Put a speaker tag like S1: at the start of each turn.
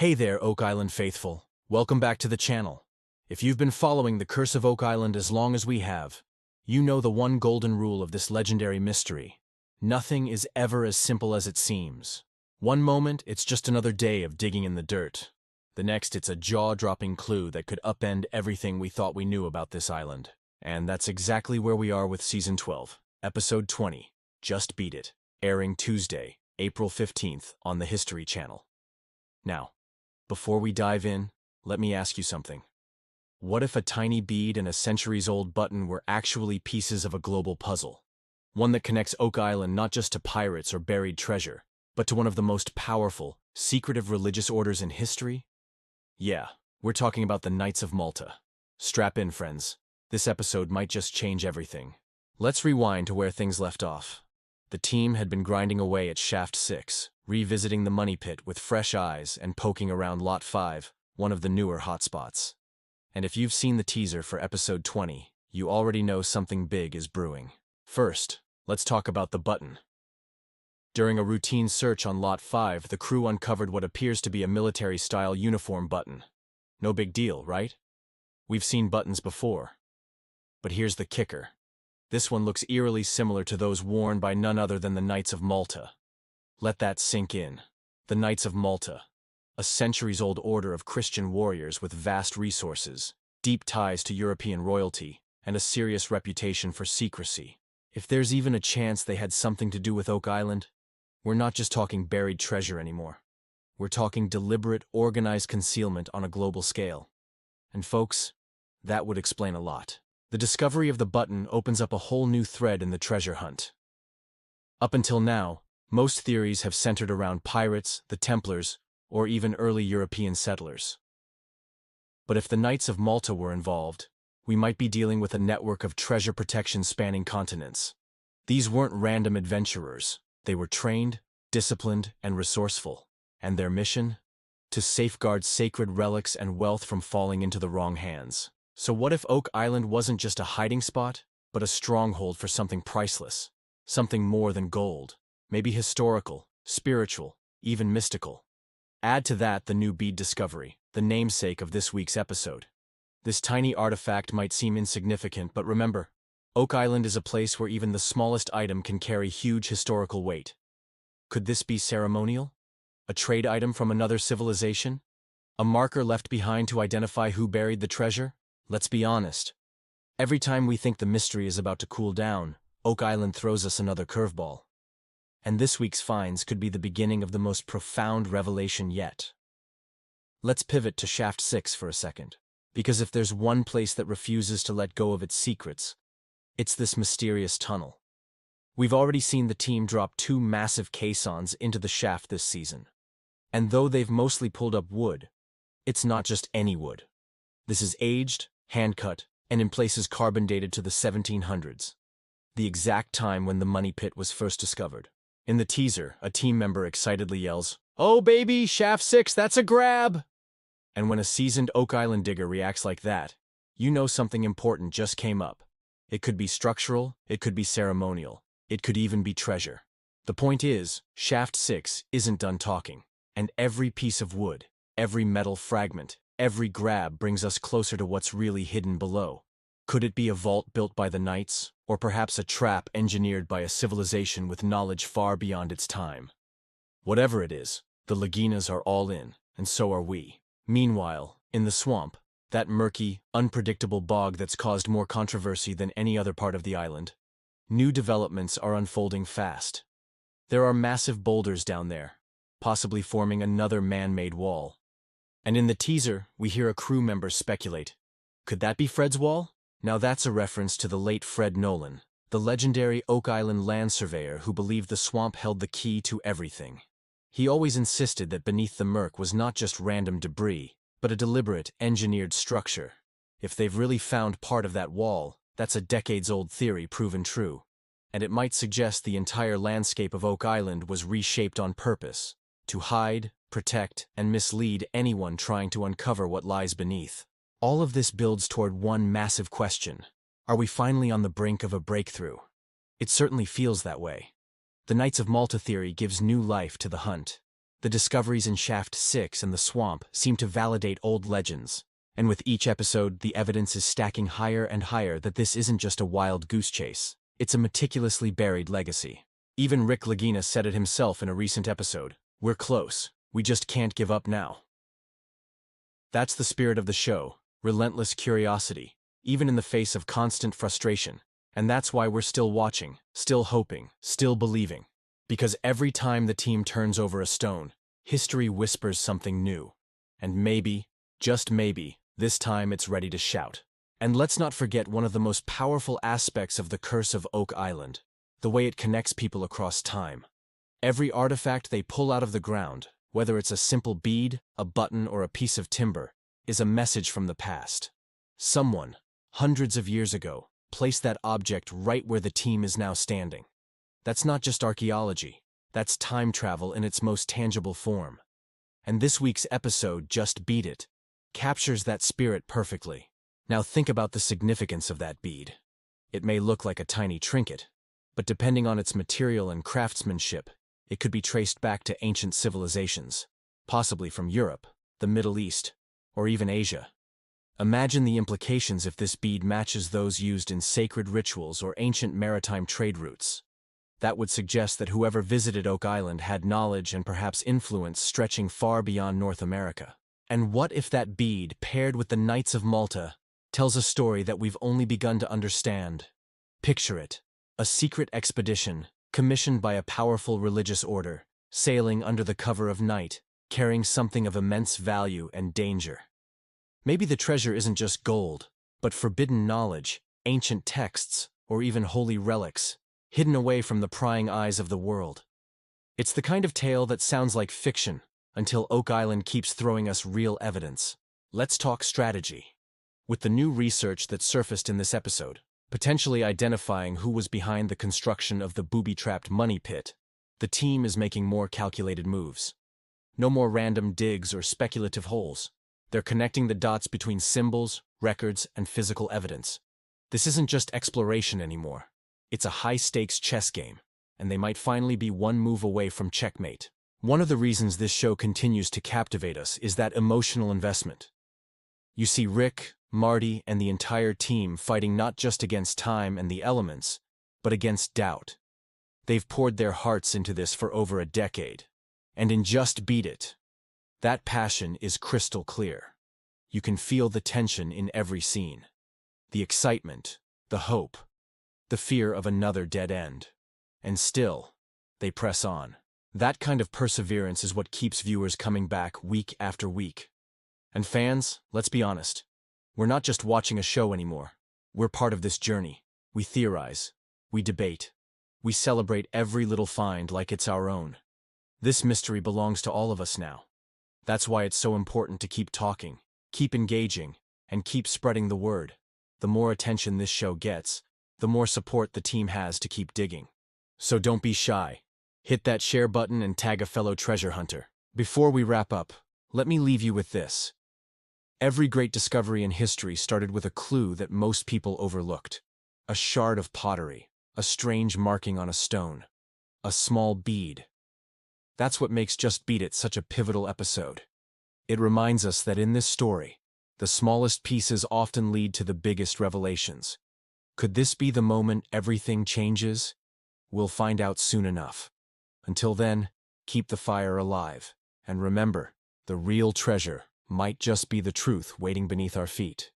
S1: Hey there, Oak Island faithful. Welcome back to the channel. If you've been following the Curse of Oak Island as long as we have, you know the one golden rule of this legendary mystery. Nothing is ever as simple as it seems. One moment, it's just another day of digging in the dirt. The next, it's a jaw-dropping clue that could upend everything we thought we knew about this island. And that's exactly where we are with Season 12, Episode 20, Just Beat It, airing Tuesday, April 15th on the History Channel. Now, before we dive in, let me ask you something. What if a tiny bead and a centuries-old button were actually pieces of a global puzzle? One that connects Oak Island not just to pirates or buried treasure, but to one of the most powerful, secretive religious orders in history? Yeah, we're talking about the Knights of Malta. Strap in, friends. This episode might just change everything. Let's rewind to where things left off. The team had been grinding away at Shaft 6, revisiting the money pit with fresh eyes and poking around Lot 5, one of the newer hotspots. And if you've seen the teaser for Episode 20, you already know something big is brewing. First, let's talk about the button. During a routine search on Lot 5, the crew uncovered what appears to be a military-style uniform button. No big deal, right? We've seen buttons before. But here's the kicker. This one looks eerily similar to those worn by none other than the Knights of Malta. Let that sink in. The Knights of Malta, a centuries-old order of Christian warriors with vast resources, deep ties to European royalty, and a serious reputation for secrecy. If there's even a chance they had something to do with Oak Island, we're not just talking buried treasure anymore. We're talking deliberate, organized concealment on a global scale. And folks, that would explain a lot. The discovery of the button opens up a whole new thread in the treasure hunt. Up until now, most theories have centered around pirates, the Templars, or even early European settlers. But if the Knights of Malta were involved, we might be dealing with a network of treasure protection spanning continents. These weren't random adventurers. They were trained, disciplined, and resourceful. And their mission? To safeguard sacred relics and wealth from falling into the wrong hands. So what if Oak Island wasn't just a hiding spot, but a stronghold for something priceless? Something more than gold. Maybe historical, spiritual, even mystical. Add to that the new bead discovery, the namesake of this week's episode. This tiny artifact might seem insignificant, but remember, Oak Island is a place where even the smallest item can carry huge historical weight. Could this be ceremonial? A trade item from another civilization? A marker left behind to identify who buried the treasure? Let's be honest. Every time we think the mystery is about to cool down, Oak Island throws us another curveball. And this week's finds could be the beginning of the most profound revelation yet. Let's pivot to Shaft 6 for a second. Because if there's one place that refuses to let go of its secrets, it's this mysterious tunnel. We've already seen the team drop 2 massive caissons into the shaft this season. And though they've mostly pulled up wood, it's not just any wood. This is aged, hand-cut, and in places carbon-dated to the 1700s. The exact time when the money pit was first discovered. In the teaser, a team member excitedly yells, "Oh baby, Shaft 6, that's a grab!" And when a seasoned Oak Island digger reacts like that, you know something important just came up. It could be structural, it could be ceremonial, it could even be treasure. The point is, Shaft 6 isn't done talking, and every piece of wood, every metal fragment, every grab brings us closer to what's really hidden below. Could it be a vault built by the Knights, or perhaps a trap engineered by a civilization with knowledge far beyond its time? Whatever it is, the Laginas are all in, and so are we. Meanwhile, in the swamp, that murky, unpredictable bog that's caused more controversy than any other part of the island, new developments are unfolding fast. There are massive boulders down there, possibly forming another man-made wall. And in the teaser, we hear a crew member speculate, could that be Fred's wall? Now that's a reference to the late Fred Nolan, the legendary Oak Island land surveyor who believed the swamp held the key to everything. He always insisted that beneath the murk was not just random debris, but a deliberate, engineered structure. If they've really found part of that wall, that's a decades-old theory proven true. And it might suggest the entire landscape of Oak Island was reshaped on purpose, to hide, protect, and mislead anyone trying to uncover what lies beneath. All of this builds toward one massive question. Are we finally on the brink of a breakthrough? It certainly feels that way. The Knights of Malta theory gives new life to the hunt. The discoveries in Shaft 6 and the swamp seem to validate old legends, and with each episode, the evidence is stacking higher and higher that this isn't just a wild goose chase. It's a meticulously buried legacy. Even Rick Lagina said it himself in a recent episode. We're close. We just can't give up now. That's the spirit of the show, relentless curiosity, even in the face of constant frustration. And that's why we're still watching, still hoping, still believing. Because every time the team turns over a stone, history whispers something new. And maybe, just maybe, this time it's ready to shout. And let's not forget one of the most powerful aspects of the Curse of Oak Island, the way it connects people across time. Every artifact they pull out of the ground, whether it's a simple bead, a button, or a piece of timber, is a message from the past. Someone, hundreds of years ago, placed that object right where the team is now standing. That's not just archaeology, that's time travel in its most tangible form. And this week's episode, Just Bead It, captures that spirit perfectly. Now think about the significance of that bead. It may look like a tiny trinket, but depending on its material and craftsmanship, it could be traced back to ancient civilizations, possibly from Europe, the Middle East, or even Asia. Imagine the implications if this bead matches those used in sacred rituals or ancient maritime trade routes. That would suggest that whoever visited Oak Island had knowledge and perhaps influence stretching far beyond North America. And what if that bead, paired with the Knights of Malta, tells a story that we've only begun to understand? Picture it, a secret expedition, commissioned by a powerful religious order, sailing under the cover of night, carrying something of immense value and danger. Maybe the treasure isn't just gold, but forbidden knowledge, ancient texts, or even holy relics, hidden away from the prying eyes of the world. It's the kind of tale that sounds like fiction, until Oak Island keeps throwing us real evidence. Let's talk strategy. With the new research that surfaced in this episode, potentially identifying who was behind the construction of the booby-trapped money pit, the team is making more calculated moves. No more random digs or speculative holes. They're connecting the dots between symbols, records, and physical evidence. This isn't just exploration anymore. It's a high-stakes chess game, and they might finally be one move away from checkmate. One of the reasons this show continues to captivate us is that emotional investment. You see Rick, Marty, and the entire team fighting not just against time and the elements, but against doubt. They've poured their hearts into this for over a decade. And in Just Beat It, that passion is crystal clear. You can feel the tension in every scene. The excitement, the hope, the fear of another dead end. And still, they press on. That kind of perseverance is what keeps viewers coming back week after week. And fans, let's be honest, we're not just watching a show anymore. We're part of this journey. We theorize, we debate, we celebrate every little find like it's our own. This mystery belongs to all of us now. That's why it's so important to keep talking, keep engaging, and keep spreading the word. The more attention this show gets, the more support the team has to keep digging. So don't be shy. Hit that share button and tag a fellow treasure hunter. Before we wrap up, let me leave you with this. Every great discovery in history started with a clue that most people overlooked. A shard of pottery, a strange marking on a stone, a small bead. That's what makes Just Beat It such a pivotal episode. It reminds us that in this story, the smallest pieces often lead to the biggest revelations. Could this be the moment everything changes? We'll find out soon enough. Until then, keep the fire alive. And remember, the real treasure might just be the truth waiting beneath our feet.